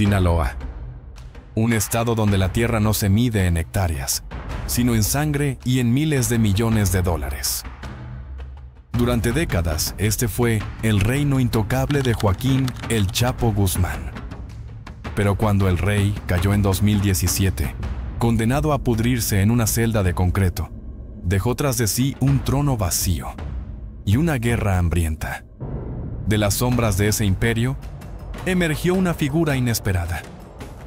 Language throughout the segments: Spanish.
Sinaloa, un estado donde la tierra no se mide en hectáreas, sino en sangre y en miles de millones de dólares. Durante décadas, este fue el reino intocable de Joaquín El Chapo Guzmán. Pero cuando el rey cayó en 2017, condenado a pudrirse en una celda de concreto, dejó tras de sí un trono vacío y una guerra hambrienta. De las sombras de ese imperio, emergió una figura inesperada.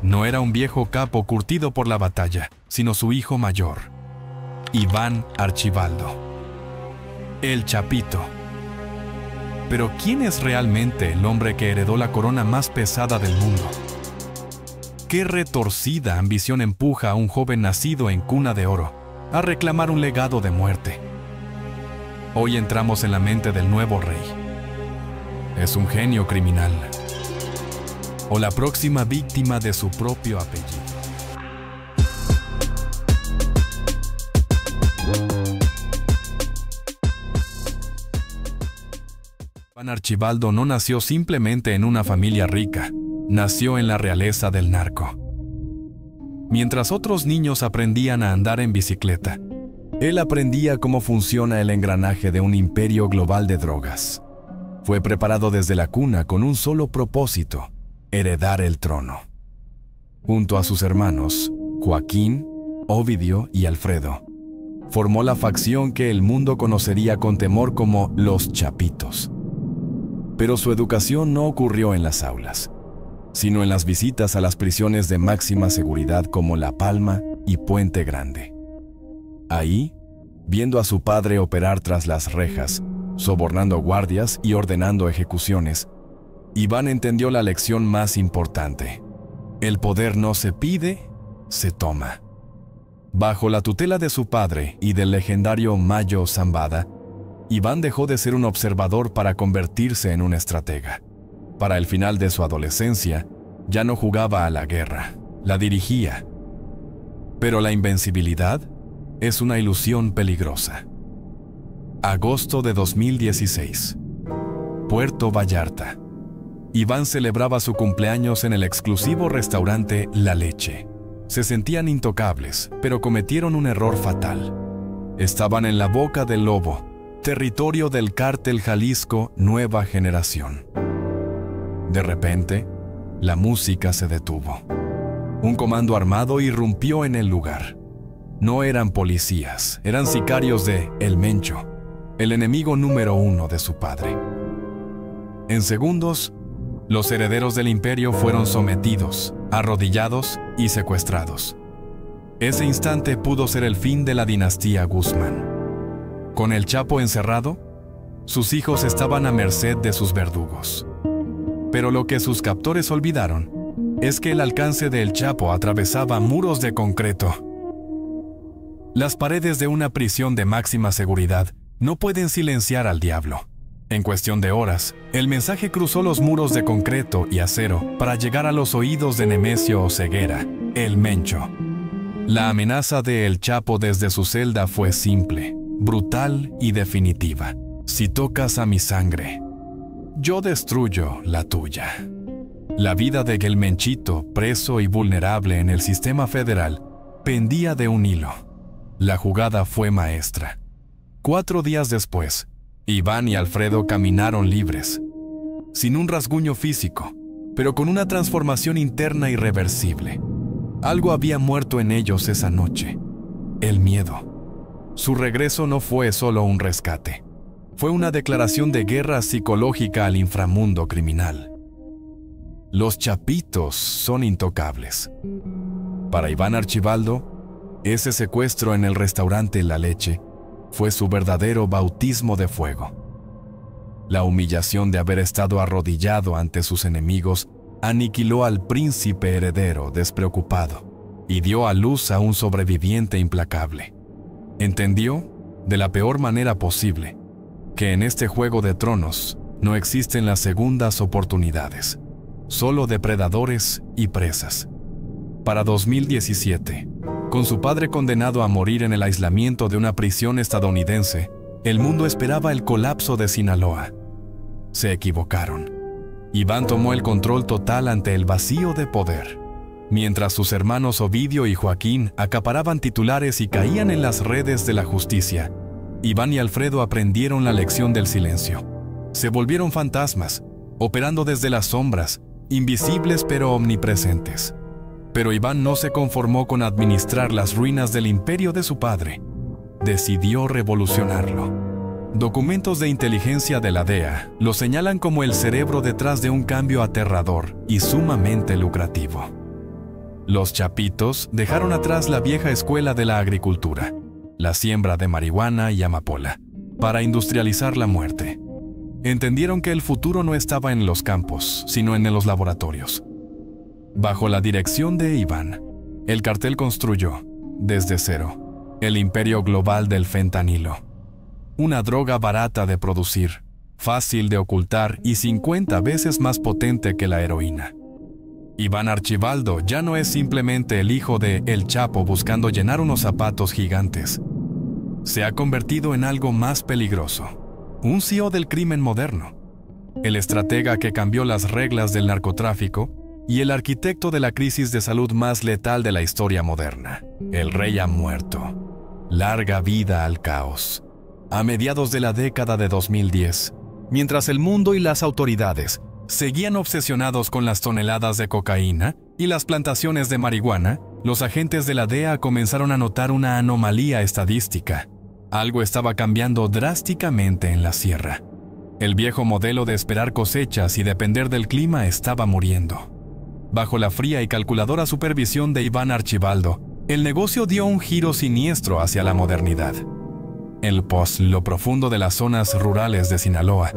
No era un viejo capo curtido por la batalla, sino su hijo mayor, Iván Archibaldo, el Chapito. Pero ¿quién es realmente el hombre que heredó la corona más pesada del mundo? ¿Qué retorcida ambición empuja a un joven nacido en cuna de oro a reclamar un legado de muerte? Hoy entramos en la mente del nuevo rey. ¿Es un genio criminal o la próxima víctima de su propio apellido? Iván Archibaldo no nació simplemente en una familia rica, nació en la realeza del narco. Mientras otros niños aprendían a andar en bicicleta, él aprendía cómo funciona el engranaje de un imperio global de drogas. Fue preparado desde la cuna con un solo propósito: heredar el trono. Junto a sus hermanos, Joaquín, Ovidio y Alfredo, formó la facción que el mundo conocería con temor como los Chapitos. Pero su educación no ocurrió en las aulas, sino en las visitas a las prisiones de máxima seguridad como La Palma y Puente Grande. Ahí, viendo a su padre operar tras las rejas, sobornando guardias y ordenando ejecuciones, Iván entendió la lección más importante: el poder no se pide, se toma. Bajo la tutela de su padre y del legendario Mayo Zambada, Iván dejó de ser un observador para convertirse en un estratega. Para el final de su adolescencia, ya no jugaba a la guerra, la dirigía. Pero la invencibilidad es una ilusión peligrosa. Agosto de 2016. Puerto Vallarta. Iván celebraba su cumpleaños en el exclusivo restaurante La Leche. Se sentían intocables, pero cometieron un error fatal. Estaban en la boca del lobo, territorio del cártel Jalisco Nueva Generación. De repente, la música se detuvo. Un comando armado irrumpió en el lugar. No eran policías, eran sicarios de El Mencho, el enemigo número 1 de su padre. En segundos, los herederos del imperio fueron sometidos, arrodillados y secuestrados. Ese instante pudo ser el fin de la dinastía Guzmán. Con el Chapo encerrado, sus hijos estaban a merced de sus verdugos. Pero lo que sus captores olvidaron es que el alcance del Chapo atravesaba muros de concreto. Las paredes de una prisión de máxima seguridad no pueden silenciar al diablo. En cuestión de horas, el mensaje cruzó los muros de concreto y acero para llegar a los oídos de Nemesio Oseguera, el Mencho. La amenaza de El Chapo desde su celda fue simple, brutal y definitiva: si tocas a mi sangre, yo destruyo la tuya. La vida de El Menchito, preso y vulnerable en el sistema federal, pendía de un hilo. La jugada fue maestra. 4 días después, Iván y Alfredo caminaron libres, sin un rasguño físico, pero con una transformación interna irreversible. Algo había muerto en ellos esa noche: el miedo. Su regreso no fue solo un rescate, fue una declaración de guerra psicológica al inframundo criminal. Los Chapitos son intocables. Para Iván Archibaldo, ese secuestro en el restaurante La Leche fue su verdadero bautismo de fuego. La humillación de haber estado arrodillado ante sus enemigos aniquiló al príncipe heredero despreocupado y dio a luz a un sobreviviente implacable. Entendió, de la peor manera posible, que en este juego de tronos no existen las segundas oportunidades, solo depredadores y presas. Para 2017, con su padre condenado a morir en el aislamiento de una prisión estadounidense, el mundo esperaba el colapso de Sinaloa. Se equivocaron. Iván tomó el control total ante el vacío de poder. Mientras sus hermanos Ovidio y Joaquín acaparaban titulares y caían en las redes de la justicia, Iván y Alfredo aprendieron la lección del silencio. Se volvieron fantasmas, operando desde las sombras, invisibles pero omnipresentes. Pero Iván no se conformó con administrar las ruinas del imperio de su padre. Decidió revolucionarlo. Documentos de inteligencia de la DEA lo señalan como el cerebro detrás de un cambio aterrador y sumamente lucrativo. Los chapitos dejaron atrás la vieja escuela de la agricultura, la siembra de marihuana y amapola, para industrializar la muerte. Entendieron que el futuro no estaba en los campos, sino en los laboratorios. Bajo la dirección de Iván, el cartel construyó, desde cero, el imperio global del fentanilo. Una droga barata de producir, fácil de ocultar y 50 veces más potente que la heroína. Iván Archibaldo ya no es simplemente el hijo de El Chapo buscando llenar unos zapatos gigantes. Se ha convertido en algo más peligroso. Un CEO del crimen moderno. El estratega que cambió las reglas del narcotráfico y el arquitecto de la crisis de salud más letal de la historia moderna. El rey ha muerto. Larga vida al caos. A mediados de la década de 2010, mientras el mundo y las autoridades seguían obsesionados con las toneladas de cocaína y las plantaciones de marihuana, los agentes de la DEA comenzaron a notar una anomalía estadística. Algo estaba cambiando drásticamente en la sierra. El viejo modelo de esperar cosechas y depender del clima estaba muriendo. Bajo la fría y calculadora supervisión de Iván Archibaldo, el negocio dio un giro siniestro hacia la modernidad. En lo profundo de las zonas rurales de Sinaloa,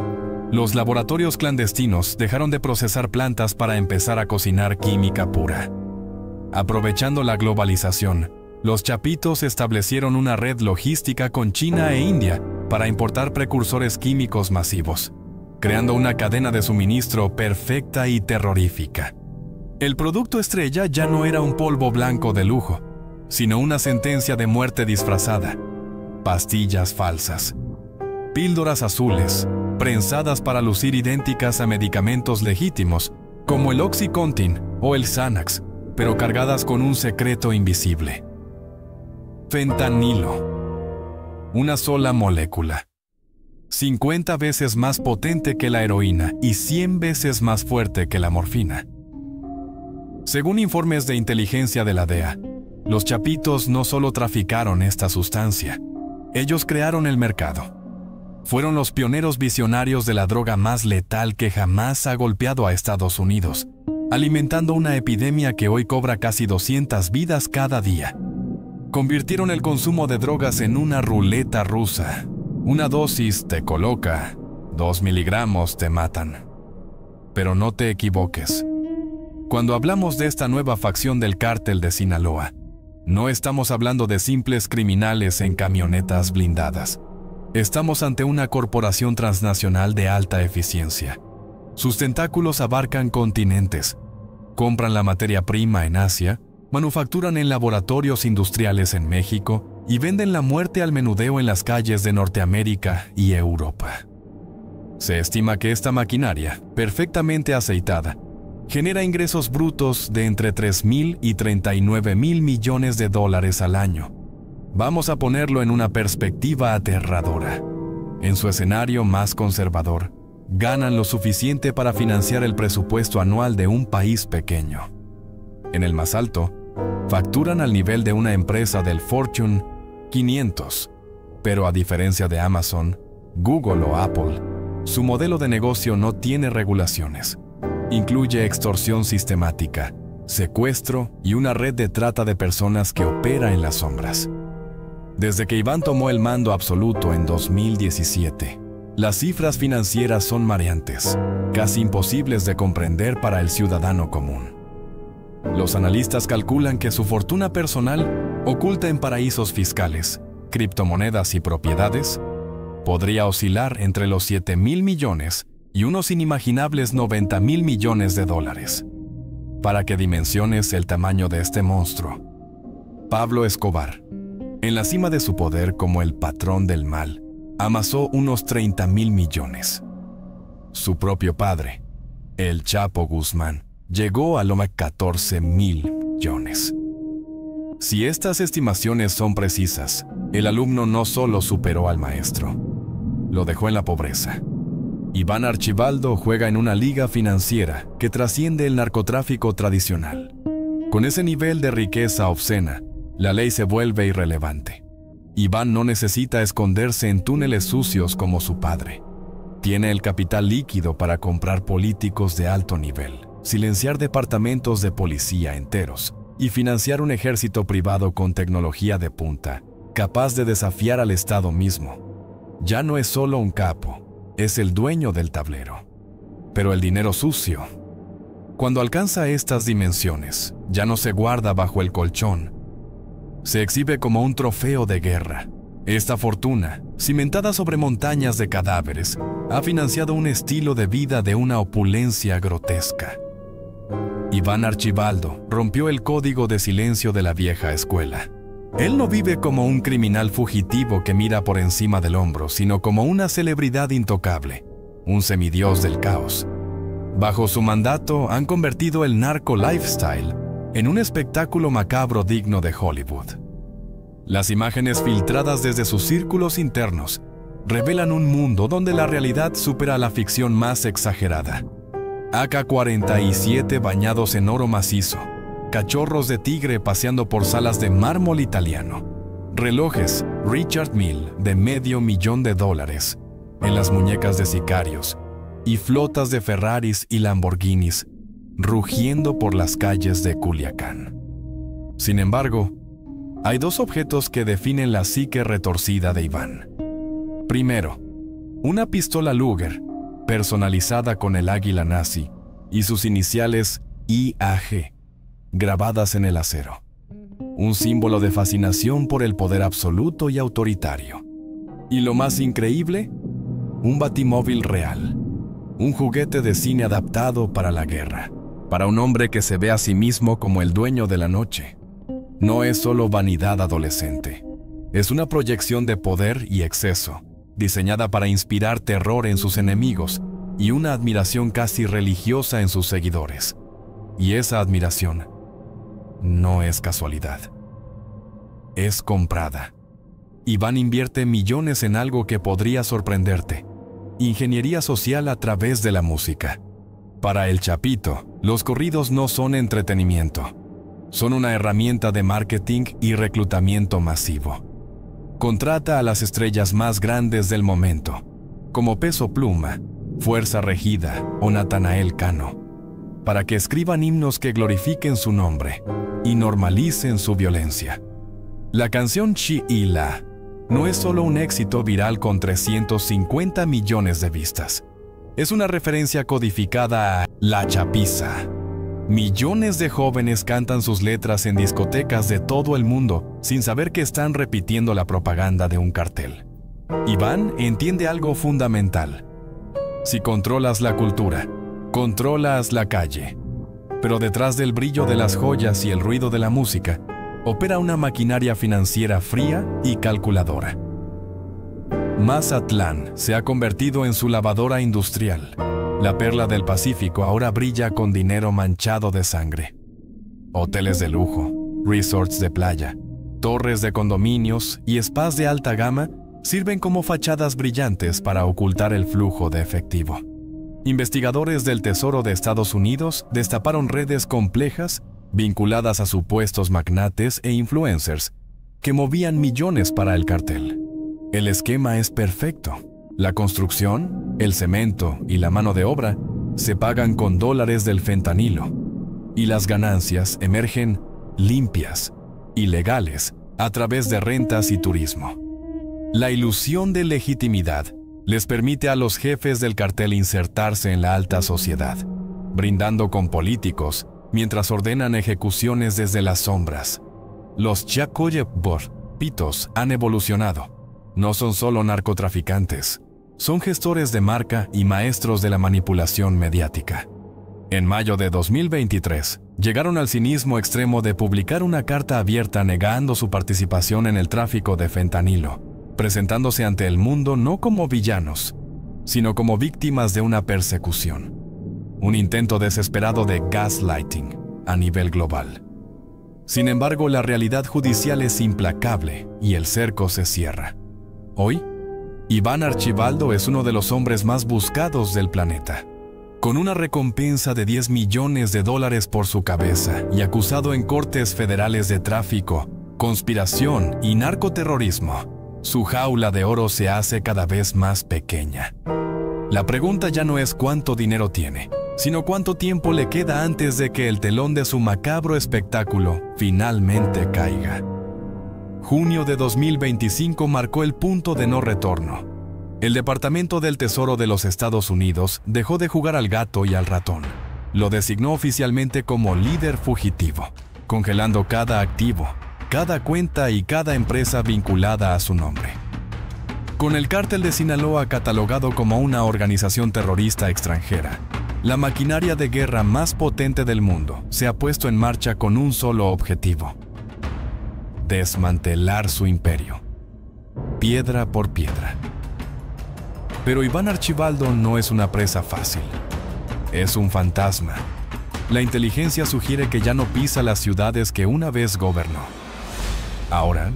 los laboratorios clandestinos dejaron de procesar plantas para empezar a cocinar química pura. Aprovechando la globalización, los chapitos establecieron una red logística con China e India para importar precursores químicos masivos, creando una cadena de suministro perfecta y terrorífica. El producto estrella ya no era un polvo blanco de lujo, sino una sentencia de muerte disfrazada. Pastillas falsas, píldoras azules, prensadas para lucir idénticas a medicamentos legítimos, como el Oxycontin o el Xanax, pero cargadas con un secreto invisible. Fentanilo. Una sola molécula. 50 veces más potente que la heroína y 100 veces más fuerte que la morfina. Según informes de inteligencia de la DEA, los chapitos no solo traficaron esta sustancia, ellos crearon el mercado. Fueron los pioneros visionarios de la droga más letal que jamás ha golpeado a Estados Unidos, alimentando una epidemia que hoy cobra casi 200 vidas cada día. Convirtieron el consumo de drogas en una ruleta rusa. Una dosis te coloca, 2 miligramos te matan. Pero no te equivoques. Cuando hablamos de esta nueva facción del cártel de Sinaloa, no estamos hablando de simples criminales en camionetas blindadas. Estamos ante una corporación transnacional de alta eficiencia. Sus tentáculos abarcan continentes. Compran la materia prima en Asia, manufacturan en laboratorios industriales en México y venden la muerte al menudeo en las calles de Norteamérica y Europa. Se estima que esta maquinaria, perfectamente aceitada, genera ingresos brutos de entre 3.000 y 39.000 millones de dólares al año. Vamos a ponerlo en una perspectiva aterradora. En su escenario más conservador, ganan lo suficiente para financiar el presupuesto anual de un país pequeño. En el más alto, facturan al nivel de una empresa del Fortune 500, pero a diferencia de Amazon, Google o Apple, su modelo de negocio no tiene regulaciones. Incluye extorsión sistemática, secuestro y una red de trata de personas que opera en las sombras. Desde que Iván tomó el mando absoluto en 2017, las cifras financieras son mareantes, casi imposibles de comprender para el ciudadano común. Los analistas calculan que su fortuna personal, oculta en paraísos fiscales, criptomonedas y propiedades, podría oscilar entre los 7.000 millones y unos inimaginables 90.000 millones de dólares. Para que dimensiones el tamaño de este monstruo, Pablo Escobar, en la cima de su poder como el patrón del mal, amasó unos 30.000 millones. Su propio padre, El Chapo Guzmán llegó a los 14,000 millones. Si estas estimaciones son precisas, el alumno no solo superó al maestro, lo dejó en la pobreza. Iván Archibaldo juega en una liga financiera que trasciende el narcotráfico tradicional. Con ese nivel de riqueza obscena, la ley se vuelve irrelevante. Iván no necesita esconderse en túneles sucios como su padre. Tiene el capital líquido para comprar políticos de alto nivel, silenciar departamentos de policía enteros y financiar un ejército privado con tecnología de punta, capaz de desafiar al Estado mismo. Ya no es solo un capo, es el dueño del tablero. Pero el dinero sucio, cuando alcanza estas dimensiones, ya no se guarda bajo el colchón. Se exhibe como un trofeo de guerra. Esta fortuna, cimentada sobre montañas de cadáveres, ha financiado un estilo de vida de una opulencia grotesca. Iván Archibaldo rompió el código de silencio de la vieja escuela. Él no vive como un criminal fugitivo que mira por encima del hombro, sino como una celebridad intocable, un semidios del caos. Bajo su mandato han convertido el narco lifestyle en un espectáculo macabro digno de Hollywood. Las imágenes filtradas desde sus círculos internos revelan un mundo donde la realidad supera la ficción más exagerada. AK-47 bañados en oro macizo, cachorros de tigre paseando por salas de mármol italiano, relojes Richard Mille de $500,000 en las muñecas de sicarios y flotas de Ferraris y Lamborghinis rugiendo por las calles de Culiacán. Sin embargo, hay dos objetos que definen la psique retorcida de Iván. Primero, una pistola Luger, personalizada con el águila nazi y sus iniciales IAG, grabadas en el acero. Un símbolo de fascinación por el poder absoluto y autoritario. Y lo más increíble, un batimóvil real, un juguete de cine adaptado para la guerra, para un hombre que se ve a sí mismo como el dueño de la noche. No es solo vanidad adolescente, es una proyección de poder y exceso, diseñada para inspirar terror en sus enemigos y una admiración casi religiosa en sus seguidores. Y esa admiración no es casualidad. Es comprada. Iván invierte millones en algo que podría sorprenderte: ingeniería social a través de la música. Para el Chapito, los corridos no son entretenimiento. Son una herramienta de marketing y reclutamiento masivo. Contrata a las estrellas más grandes del momento, como Peso Pluma, Fuerza Regida o Natanael Cano, para que escriban himnos que glorifiquen su nombre y normalicen su violencia. La canción Chiila no es solo un éxito viral con 350 millones de vistas. Es una referencia codificada a La Chapiza. Millones de jóvenes cantan sus letras en discotecas de todo el mundo sin saber que están repitiendo la propaganda de un cartel. Iván entiende algo fundamental. Si controlas la cultura, controlas la calle. Pero detrás del brillo de las joyas y el ruido de la música, opera una maquinaria financiera fría y calculadora. Mazatlán se ha convertido en su lavadora industrial. La perla del Pacífico ahora brilla con dinero manchado de sangre. Hoteles de lujo, resorts de playa, torres de condominios y spas de alta gama sirven como fachadas brillantes para ocultar el flujo de efectivo. Investigadores del Tesoro de Estados Unidos destaparon redes complejas vinculadas a supuestos magnates e influencers que movían millones para el cartel. El esquema es perfecto. La construcción, el cemento y la mano de obra se pagan con dólares del fentanilo, y las ganancias emergen limpias y legales a través de rentas y turismo. La ilusión de legitimidad les permite a los jefes del cartel insertarse en la alta sociedad, brindando con políticos mientras ordenan ejecuciones desde las sombras. Los Pitos han evolucionado. No son solo narcotraficantes, son gestores de marca y maestros de la manipulación mediática. En mayo de 2023, llegaron al cinismo extremo de publicar una carta abierta negando su participación en el tráfico de fentanilo, presentándose ante el mundo no como villanos, sino como víctimas de una persecución. un intento desesperado de gaslighting a nivel global. Sin embargo, la realidad judicial es implacable y el cerco se cierra. Hoy, Iván Archibaldo es uno de los hombres más buscados del planeta, con una recompensa de $10 millones por su cabeza y acusado en cortes federales de tráfico, conspiración y narcoterrorismo. Su jaula de oro se hace cada vez más pequeña. La pregunta ya no es cuánto dinero tiene, sino cuánto tiempo le queda antes de que el telón de su macabro espectáculo finalmente caiga. Junio de 2025 marcó el punto de no retorno. El Departamento del Tesoro de los Estados Unidos dejó de jugar al gato y al ratón. Lo designó oficialmente como líder fugitivo, congelando cada activo, cada cuenta y cada empresa vinculada a su nombre. Con el cártel de Sinaloa catalogado como una organización terrorista extranjera, la maquinaria de guerra más potente del mundo se ha puesto en marcha con un solo objetivo: desmantelar su imperio, piedra por piedra. Pero Iván Archibaldo no es una presa fácil. Es un fantasma. La inteligencia sugiere que ya no pisa las ciudades que una vez gobernó. Ahora,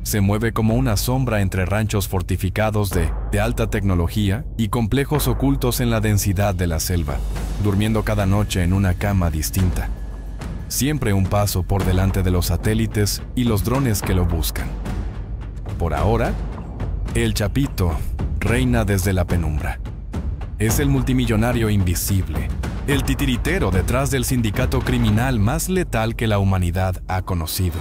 se mueve como una sombra entre ranchos fortificados de alta tecnología y complejos ocultos en la densidad de la selva, durmiendo cada noche en una cama distinta. Siempre un paso por delante de los satélites y los drones que lo buscan. Por ahora, el Chapito reina desde la penumbra. Es el multimillonario invisible, el titiritero detrás del sindicato criminal más letal que la humanidad ha conocido.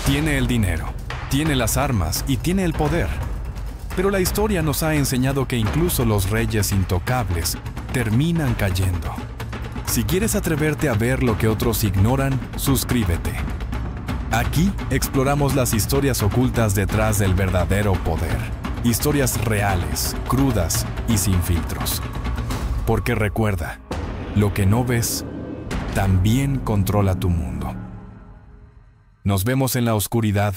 Tiene el dinero, tiene las armas y tiene el poder. Pero la historia nos ha enseñado que incluso los reyes intocables terminan cayendo. Si quieres atreverte a ver lo que otros ignoran, suscríbete. Aquí exploramos las historias ocultas detrás del verdadero poder. Historias reales, crudas y sin filtros. Porque recuerda, lo que no ves también controla tu mundo. Nos vemos en la oscuridad